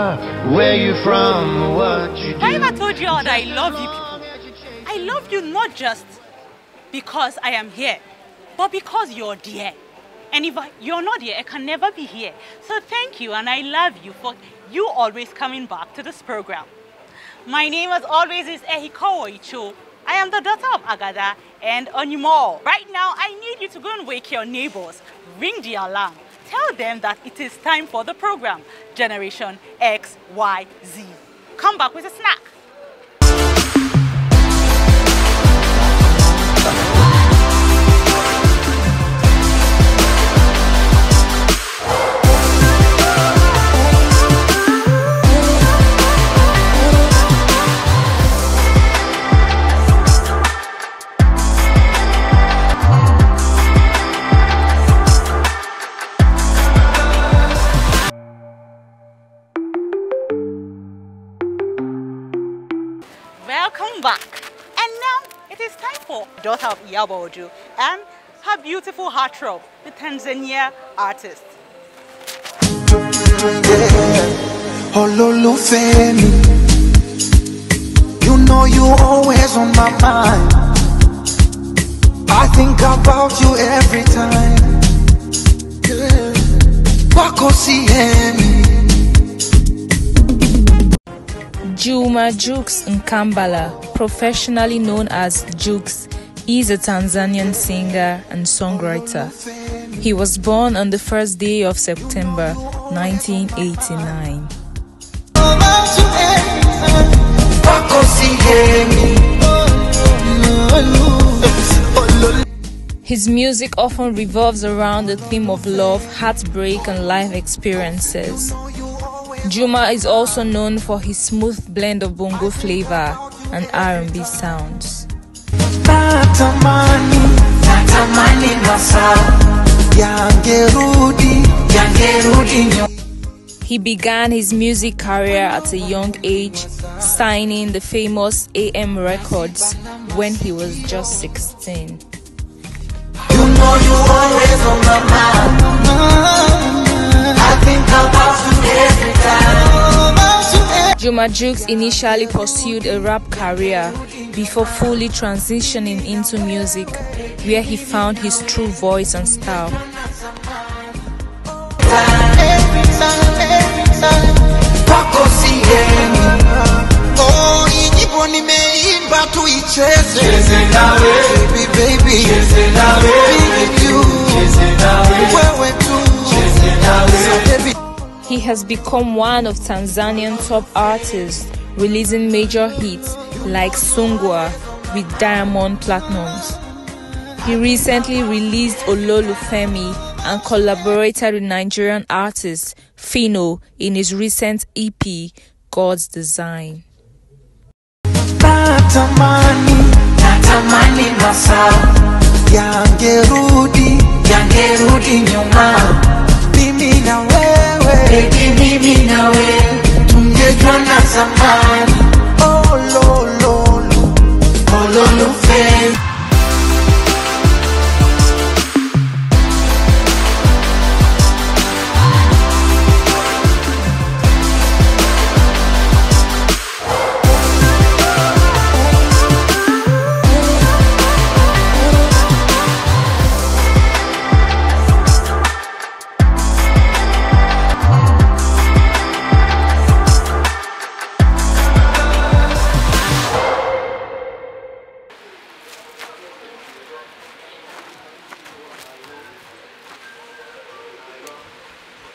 are, where you from, what you do. I ever told you all that I love you people? I love you not just because I am here, but because you're there. And if you're not here, I can never be here. So thank you, and I love you for you always coming back to this program. My name, as always, is Ehiko Icho. I am the daughter of Agada and Onyimo. Right now, I need you to go and wake your neighbors. Ring the alarm. Tell them that it is time for the program, Generation XYZ. Come back with a snack. Welcome back. And now it is time for daughter of Iyaboju and her beautiful heartthrob, the Tanzania artist. Ololufemi, you know you always on my mind. I think about you every time. Wako siemi. Juma Jukes Nkambala, professionally known as Jukes, is a Tanzanian singer and songwriter. He was born on the first day of September 1989. His music often revolves around the theme of love, heartbreak, and life experiences. Juma is also known for his smooth blend of bongo flavor and R&B sounds. He began his music career at a young age, signing the famous AM Records when he was just 16. You know you always on my mind. I think about you every time. Juma Jukes initially pursued a rap career before fully transitioning into music, where he found his true voice and style. He has become one of Tanzanian top artists, releasing major hits like Sungwa with Diamond Platinums. He recently released Ololufemi and collaborated with Nigerian artist Fino in his recent EP, God's Design.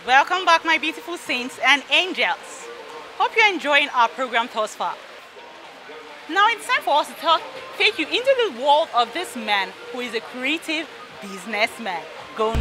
Welcome back, my beautiful saints and angels. Hope you're enjoying our program thus far. Now it's time for us to take you into the world of this man who is a creative businessman. Go know it.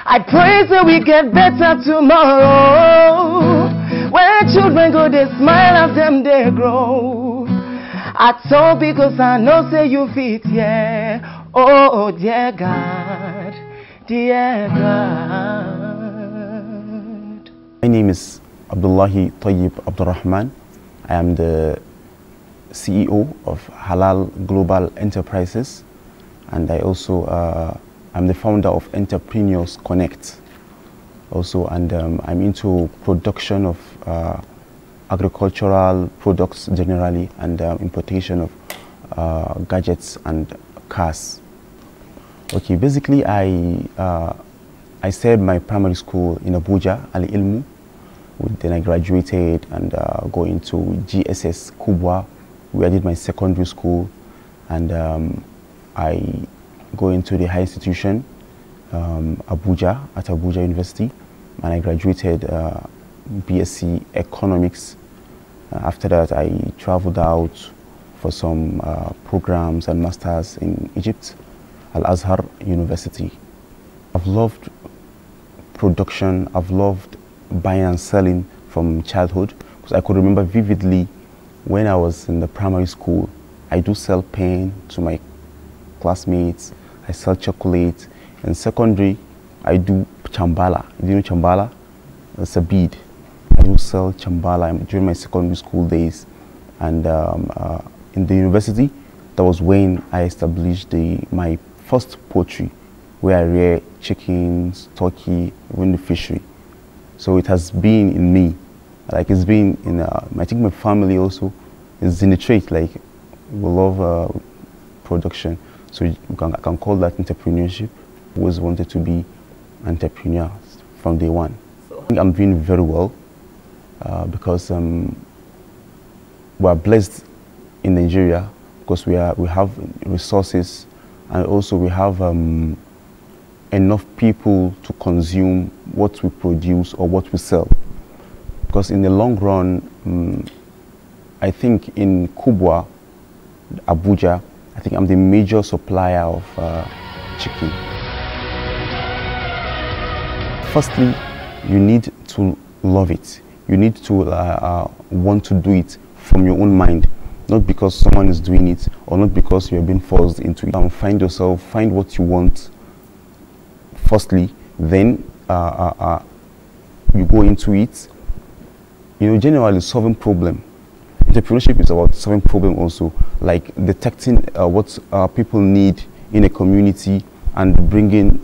I pray that we get better tomorrow. When children go, they smile at them, they grow. I told because I know say you fit, yeah. Oh, dear God, dear God. My name is Abdullahi Tayyib Abdurrahman. I am the CEO of Halal Global Enterprises, and I also I'm the founder of Entrepreneurs Connect also, and I'm into production of agricultural products generally, and importation of gadgets and cars. Okay, basically I started my primary school in Abuja, Ali Ilmu. Then I graduated and go into GSS Kubwa, where I did my secondary school, and I go into the high institution, Abuja, at Abuja University, and I graduated BSc Economics. After that, I traveled out for some programs and masters in Egypt, Al-Azhar University. I've loved production, I've loved buying and selling from childhood, because I could remember vividly when I was in the primary school, I do sell pen to my classmates, I sell chocolate. In secondary, I do chambala. Do you know chambala? It's a bead. I do sell chambala during my secondary school days. And in the university, that was when I established my first poultry, where I rear chickens, turkey, even the fishery. So it has been in me, like it's been in, I think my family also is in the trait, like we love production. So I can call that entrepreneurship. Always wanted to be entrepreneur from day one. I think I'm doing very well because we are blessed in Nigeria, because we have resources, and also we have enough people to consume what we produce or what we sell. Because in the long run, I think in Kubwa, Abuja, I think I'm the major supplier of chicken. Firstly, you need to love it. You need to want to do it from your own mind, not because someone is doing it or not because you're being forced into it. Find yourself, find what you want firstly, then you go into it. You know, generally solving problem. Entrepreneurship is about solving problem also, like detecting what people need in a community and bringing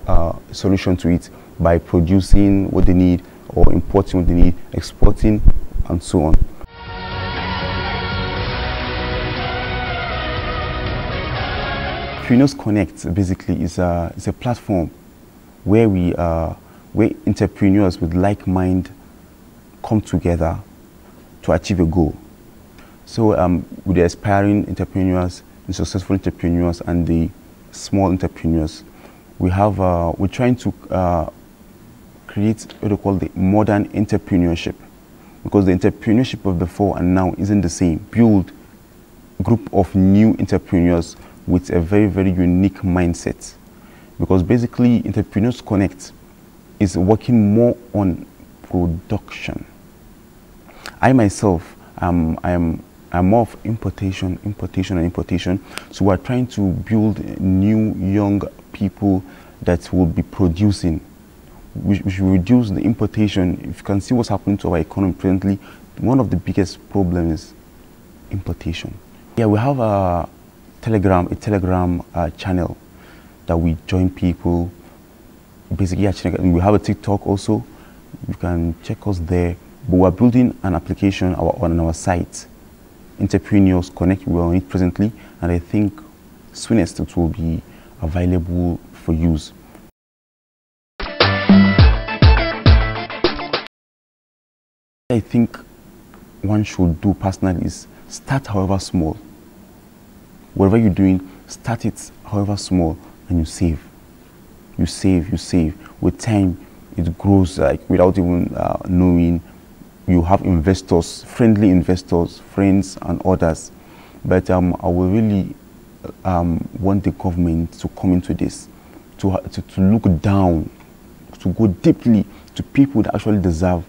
a solution to it by producing what they need or importing what they need, exporting, and so on. Entrepreneurs Connect basically is a platform where where entrepreneurs with like mind come together to achieve a goal. So with the aspiring entrepreneurs, the successful entrepreneurs, and the small entrepreneurs, we're trying to create what we call the modern entrepreneurship, because the entrepreneurship of before and now isn't the same. Build a group of new entrepreneurs with a very, very unique mindset, because basically Entrepreneurs Connect is working more on production. I myself, I'm more of importation. So we're trying to build new young people that will be producing. We should reduce the importation. If you can see what's happening to our economy presently, one of the biggest problems is importation. Yeah, we have a Telegram channel that we join people. Basically, we have a TikTok also. You can check us there. But we're building an application on our site, Entrepreneurs Connect. We're on it presently, and I think soonest it will be available for use. I think one should do personally is start however small. Whatever you're doing, start it however small, and you save. You save. With time, it grows like without even knowing. You have investors, friendly investors, friends and others. But I will really want the government to come into this, to look down, to go deeply to people that actually deserve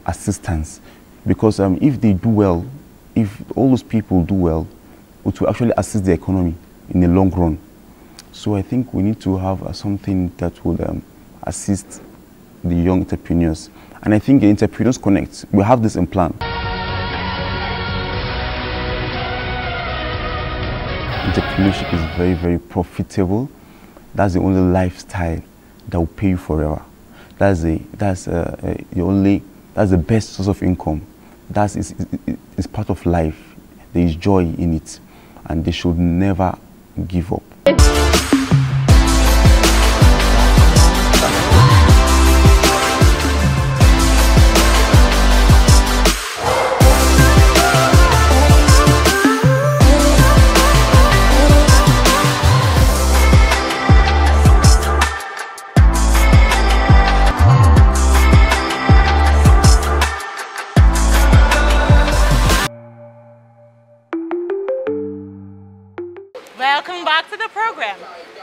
assistance. Because if they do well, if all those people do well, it will actually assist the economy in the long run. So I think we need to have something that would assist the young entrepreneurs. And I think in Entrepreneurs Connect, we have this in plan. entrepreneurship is very, very profitable. That's the only lifestyle that will pay you forever. That's the best source of income. It's part of life. There is joy in it, and they should never give up. Welcome back to the program.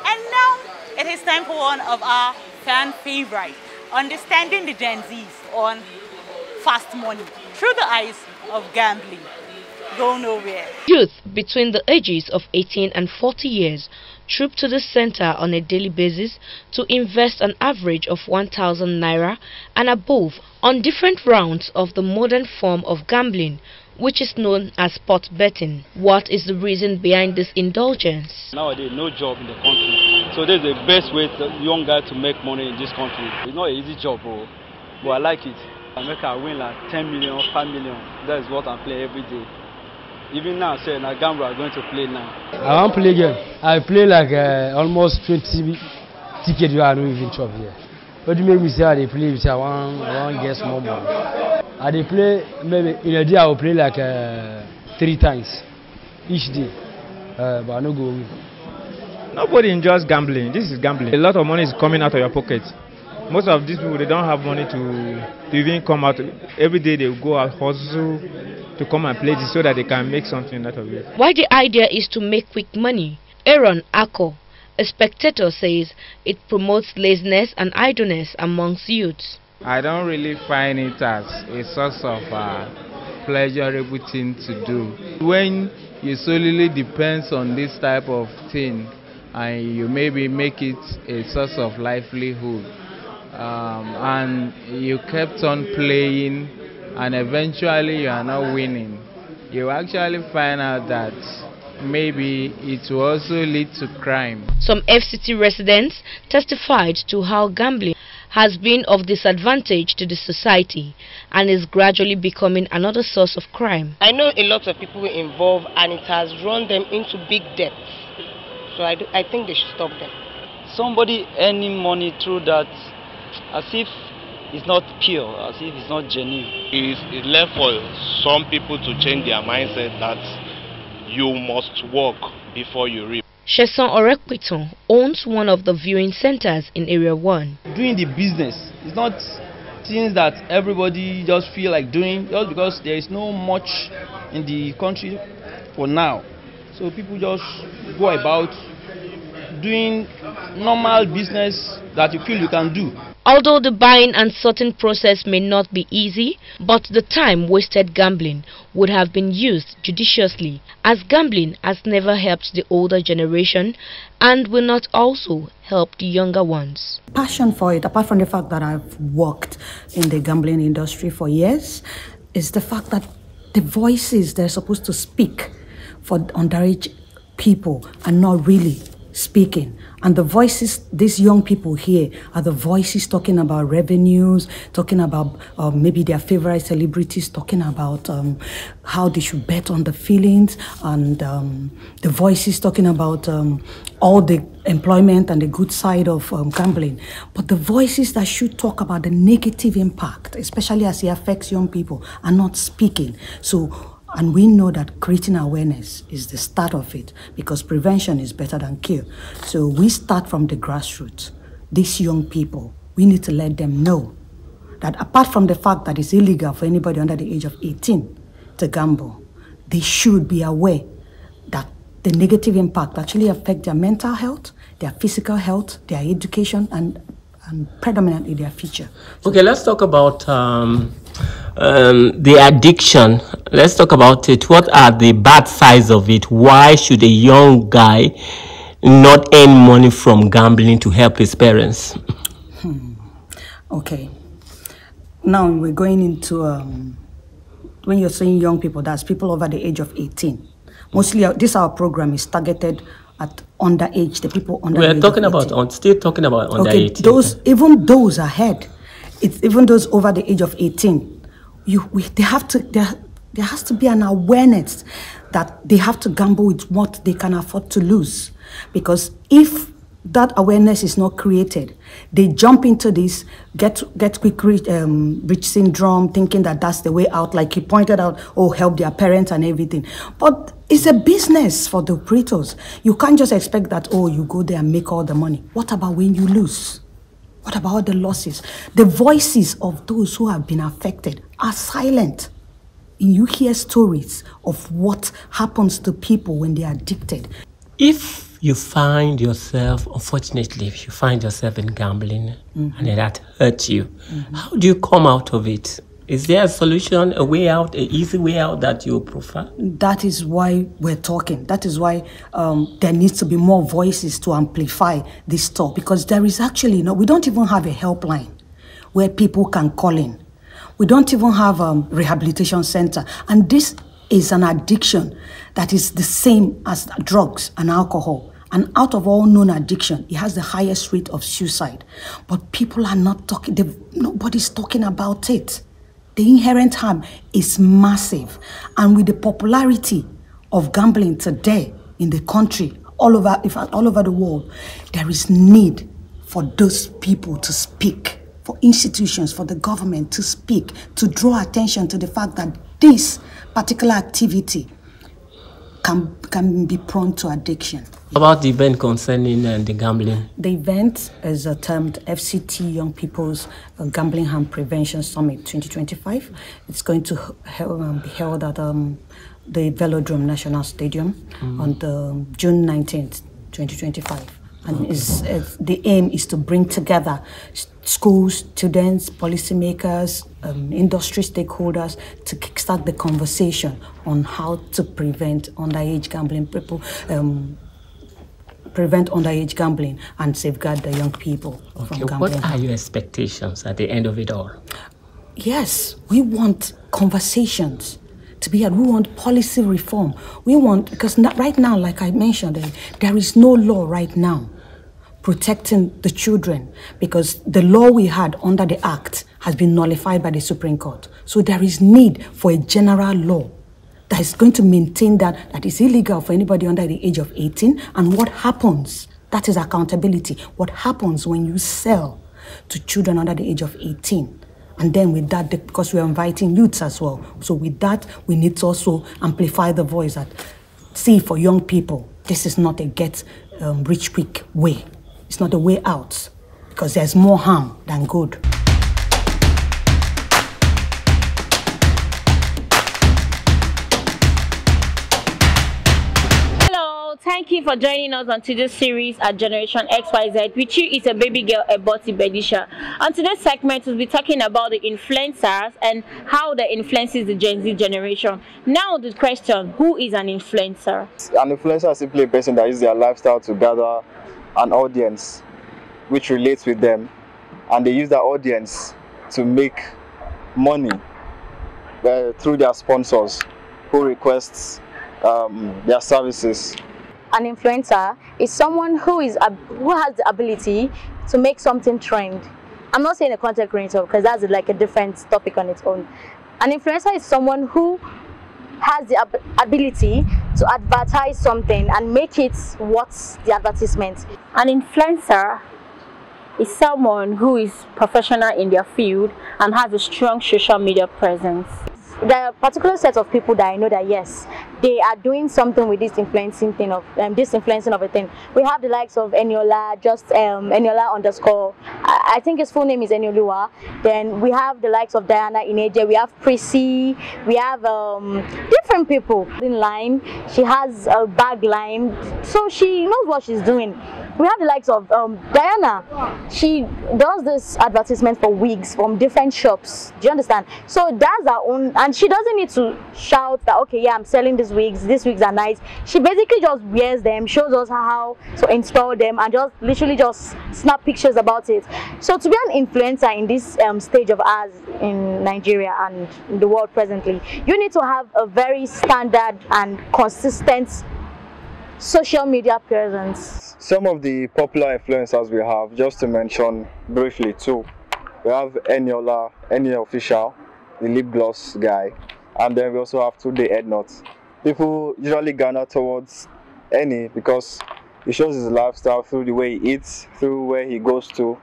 And now it is time for one of our fan favorites, understanding the Gen Zs on fast money through the eyes of gambling. Go nowhere. Youth between the ages of 18 and 40 years troop to the center on a daily basis to invest an average of 1,000 naira and above on different rounds of the modern form of gambling, which is known as sport betting. What is the reason behind this indulgence? Nowadays, no job in the country. So this is the best way for young guys to make money in this country. It's not an easy job, bro, but I like it. I win like 10 million, 5 million. That is what I play every day. Even now, say, na gamble I'm going to play now. I want to play game. I play like almost 20 tickets you are not even chop here. What do you make me say I play with I want get more money. I play maybe in a day I will play like 3 times each day. But I no go win. Nobody enjoys gambling. This is gambling. A lot of money is coming out of your pocket. Most of these people, they don't have money to even come out. Every day they go out hustle to come and play this so that they can make something out of it. Why the idea is to make quick money? Aaron Ako, a spectator, says it promotes laziness and idleness amongst youths. I don't really find it as a source of pleasurable thing to do. When you solely depends on this type of thing and you maybe make it a source of livelihood, and you kept on playing and eventually you are not winning, you actually find out that maybe it will also lead to crime. Some FCT residents testified to how gambling has been of disadvantage to the society and is gradually becoming another source of crime. I know a lot of people involved and it has run them into big debts. So I think they should stop them. Somebody earning money through that, as if it's not pure, as if it's not genuine. It's left for some people to change their mindset that you must work before you reap. Sheson Orekwiton owns one of the viewing centers in Area 1. Doing the business is not things that everybody just feel like doing just because there is no much in the country for now. So people just go about doing normal business that you feel you can do. Although the buying and sorting process may not be easy, but the time wasted gambling would have been used judiciously, as gambling has never helped the older generation and will not also help the younger ones. Passion for it, apart from the fact that I've worked in the gambling industry for years, is the fact that the voices they're supposed to speak for underage people are not really speaking, and the voices these young people hear are the voices talking about revenues, talking about maybe their favorite celebrities, talking about how they should bet on the feelings, and the voices talking about all the employment and the good side of gambling. But the voices that should talk about the negative impact, especially as it affects young people, are not speaking. And we know that creating awareness is the start of it, because prevention is better than cure. So we start from the grassroots. These young people, we need to let them know that apart from the fact that it's illegal for anybody under the age of 18 to gamble, they should be aware that the negative impact actually affects their mental health, their physical health, their education, and predominantly their future. Okay, let's talk about the addiction. Let's talk about it. What are the bad sides of it? Why should a young guy not earn money from gambling to help his parents? Okay. Now we're going into, when you're saying young people, that's people over the age of 18. Mostly this our program is targeted at underage, the people under We're the age talking of 18. about, still talking about under Okay, 18. even those ahead, it's even those over the age of 18. There has to be an awareness that they have to gamble with what they can afford to lose. Because if that awareness is not created, they jump into this get quick rich syndrome, thinking that that's the way out. Like he pointed out, help their parents and everything. But it's a business for the operators. You can't just expect that, you go there and make all the money. What about when you lose? What about the losses? The voices of those who have been affected are silent. You hear stories of what happens to people when they are addicted. If you find yourself, unfortunately, if you find yourself in gambling and that hurts you, how do you come out of it? Is there a solution, a way out, an easy way out that you prefer? That is why we're talking. That is why there needs to be more voices to amplify this talk, because there is actually we don't even have a helpline where people can call in. We don't even have a rehabilitation center. And this is an addiction that is the same as drugs and alcohol. And out of all known addiction, it has the highest rate of suicide. But people are not talking, nobody's talking about it. The inherent harm is massive. And with the popularity of gambling today in the country, all over the world, there is need for those people to speak, for institutions, for the government to speak, to draw attention to the fact that this particular activity can be prone to addiction. About the event concerning the gambling? The event is termed FCT Young People's Gambling Harm Prevention Summit 2025. It's going to be held at the Velodrome National Stadium on the June 19th, 2025. And the aim is to bring together schools, students, policymakers, industry stakeholders to kickstart the conversation on how to prevent underage gambling and safeguard the young people from gambling. What are your expectations at the end of it all? Yes, we want conversations to be had. We want policy reform. We want, because right now, like I mentioned, there is no law right now protecting the children, because the law we had under the Act has been nullified by the Supreme Court. So there is need for a general law that is going to maintain that is illegal for anybody under the age of 18. And what happens, that is accountability. What happens when you sell to children under the age of 18? And then with that, because we are inviting youths as well, so with that, we need to also amplify the voice that, see, for young people, this is not a get rich quick way. It's not a way out, because there's more harm than good. Thank you for joining us on today's series at Generation XYZ. With you is a baby girl, Eboti Bedisha. On today's segment, we'll be talking about the influencers and how they influences the Gen Z generation. Now the question, who is an influencer? An influencer is simply a person that uses their lifestyle to gather an audience which relates with them, and they use that audience to make money through their sponsors who requests their services. An influencer is someone who has the ability to make something trend. I'm not saying a content creator, because that's like a different topic on its own. An influencer is someone who has the ability to advertise something and make it what's the advertisement. An influencer is someone who is professional in their field and has a strong social media presence. There are a particular set of people that I know that yes, they are doing something with this influencing thing of this influencing of a thing. We have the likes of Eniola, just Eniola _. I think his full name is Enioluwa. Then we have the likes of Diana Ineje. We have Prissy. We have different people in line. She has a bag line, so she knows what she's doing. We have the likes of Diana. She does this advertisement for wigs from different shops. Do you understand? So that's her own, and she doesn't need to shout that, okay, yeah, I'm selling these wigs are nice. She basically just wears them, shows us how to install them, and just literally just snap pictures about it. So to be an influencer in this stage of ours in Nigeria and in the world presently, you need to have a very standard and consistent social media presence? Some of the popular influencers we have, just to mention briefly too, we have Eniola, Eni Official, the lip gloss guy, and then we also have Today Headnut. People usually garner towards Eni because he shows his lifestyle through the way he eats, through where he goes to,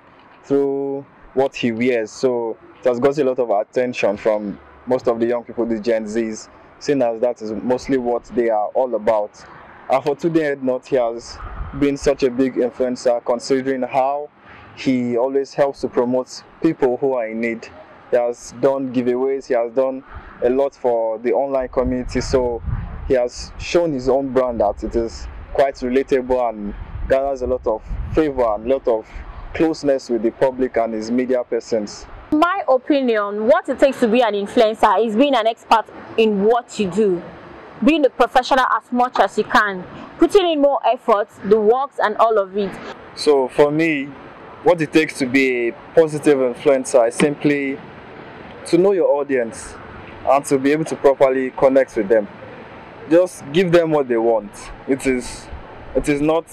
through what he wears. So it has got a lot of attention from most of the young people, the Gen Zs, seeing as that is mostly what they are all about. And for Today Headnut, he has been such a big influencer considering how he always helps to promote people who are in need. He has done giveaways, he has done a lot for the online community, so he has shown his own brand that it is quite relatable and gathers a lot of favor and a lot of closeness with the public and his media persons. In my opinion, what it takes to be an influencer is being an expert in what you do, being a professional as much as you can, putting in more effort, the works and all of it. So for me, what it takes to be a positive influencer is simply to know your audience and to be able to properly connect with them. Just give them what they want. It is not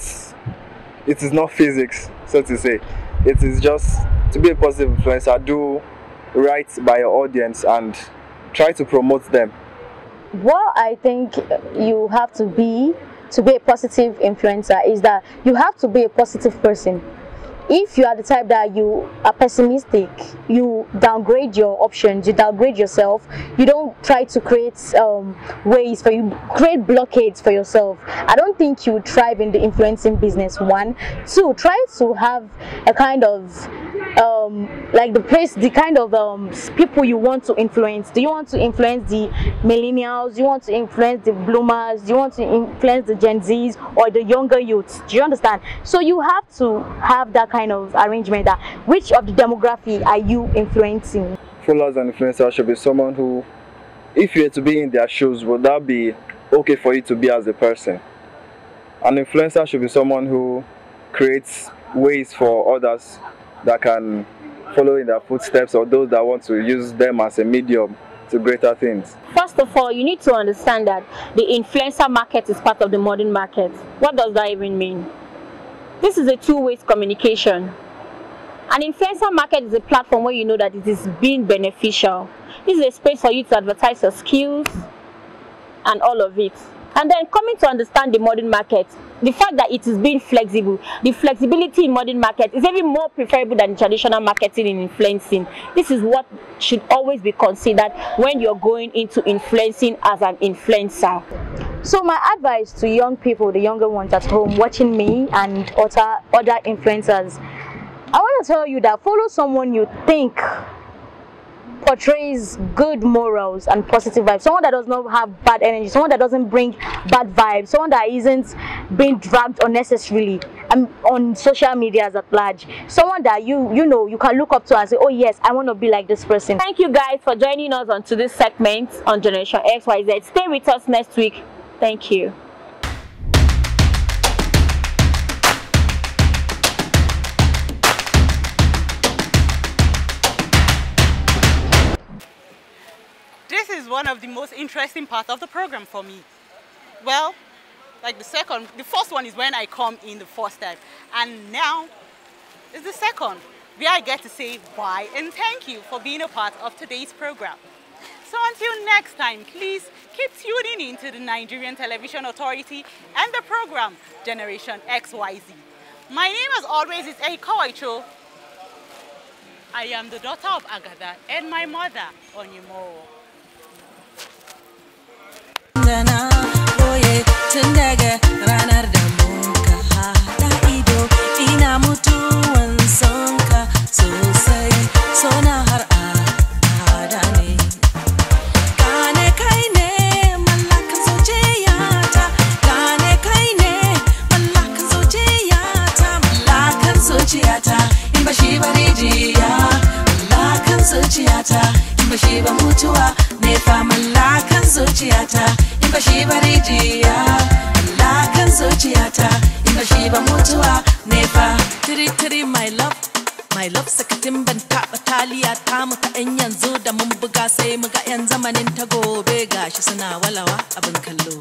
physics, so to say. It is just to be a positive influencer, do right by your audience and try to promote them. What I think you have to be a positive influencer is that you have to be a positive person. If you are the type that you are pessimistic, you downgrade your options, you downgrade yourself, you don't try to create ways for you, create blockades for yourself. I don't think you thrive in the influencing business, one. Two, try to have a kind of like the kind of people you want to influence. Do you want to influence the millennials? Do you want to influence the bloomers? Do you want to influence the Gen Zs or the younger youths? Do you understand? So you have to have that kind of arrangement. That which of the demography are you influencing? Followers and influencers should be someone who, if you were to be in their shoes, would that be okay for you to be as a person? An influencer should be someone who creates ways for others that can follow in their footsteps, or those that want to use them as a medium to greater things. First of all, you need to understand that the influencer market is part of the modern market. What does that even mean? This is a two-way communication. An influencer market is a platform where you know that it is being beneficial. This is a space for you to advertise your skills and all of it. And then coming to understand the modern market, the fact that it is being flexible, the flexibility in modern market is even more preferable than traditional marketing in influencing. This is what should always be considered when you're going into influencing as an influencer. So my advice to young people, the younger ones at home watching me and other influencers, I want to tell you that follow someone you think portrays good morals and positive vibes, someone that does not have bad energy, someone that doesn't bring bad vibes, someone that isn't being dragged unnecessarily on social media at large, someone that you know you can look up to and say, oh yes, I want to be like this person. Thank you guys for joining us on today's segment on Generation XYZ. Stay with us next week. Thank you. This is one of the most interesting parts of the program for me. Well, like the first one is when I come in the first time, and now is the second, where I get to say bye and thank you for being a part of today's program. So until next time, please keep tuning in to the Nigerian Television Authority and the program Generation XYZ. My name as always is Eiko. I am the daughter of Agatha and my mother, Onyemo. Ranar da muka haɗa ido ina mutuwan sonka sosai, sona har abada ne. Gane kai ne mallakan zuciyata, gane kai ne mallakan zuciyata, mallakan zuciyata in ba shi ba rijiya, mallakan zuciyata in ba shi ba mutuwa ne fa, mallakan zuciyata in ba shi ba rijiya. Lakan zuciyata in ba shi ba mutuwa ne fa. Tiri my love sakatin ban taɓa taliya ta mu ta ɗan yanzu da mun buga sai muga 'yan zamanin ta gobe gashi suna walawa abin kallo.